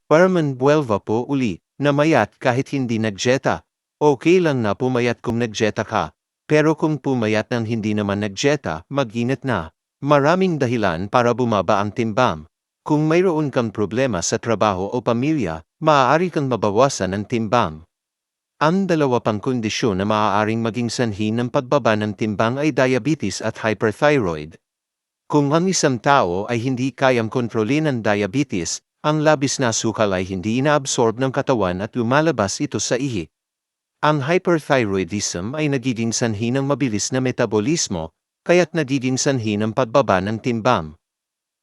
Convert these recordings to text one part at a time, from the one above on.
Parman buwelva po uli, na mayat kahit hindi nagjeta. Okay lang na pumayat kung nagjeta ka. Pero kung pumayat nang hindi naman nagjeta, mag-init na. Maraming dahilan para bumaba ang timbang. Kung mayroon kang problema sa trabaho o pamilya, maaari kang mabawasan ang timbang. Ang dalawa pang kondisyon na maaaring maging sanhi ng pagbaba ng timbang ay diabetes at hyperthyroid. Kung ang isang tao ay hindi kayang kontrolin ang diabetes, ang labis na sukal ay hindi inaabsorb ng katawan at lumalabas ito sa ihi. Ang hyperthyroidism ay nagiging sanhi ng mabilis na metabolismo, kaya't nagiging sanhi ng pagbaba ng timbang.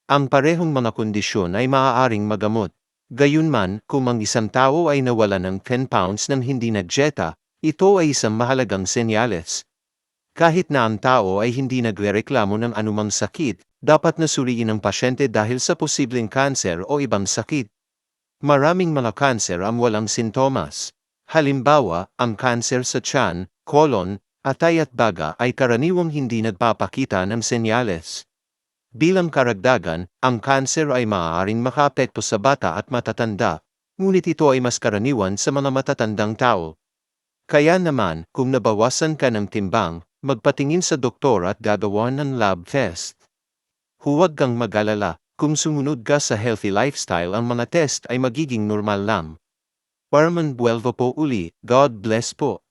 Ang parehong mga kondisyon ay maaaring magamot. Gayunman, kung ang isang tao ay nawala ng 10 pounds nang hindi nagjeta, ito ay isang mahalagang senyales. Kahit na ang tao ay hindi nagrereklamo ng anumang sakit, dapat na suriin ang pasyente dahil sa posibleng kanser o ibang sakit. Maraming mga kanser ang walang sintomas. Halimbawa, ang kanser sa tiyan, colon, atay at baga ay karaniwang hindi nagpapakita ng senyales. Bilang karagdagan, ang kanser ay maaaring makaapekto sa bata at matatanda, ngunit ito ay mas karaniwan sa mga matatandang tao. Kaya naman, kung nabawasan ka ng timbang, magpatingin sa doktor at gagawa ng lab test. Huwag kang mag-alala, kung sumunod ka sa healthy lifestyle ang mga test ay magiging normal lang. Parman buwelvo po uli, God bless po.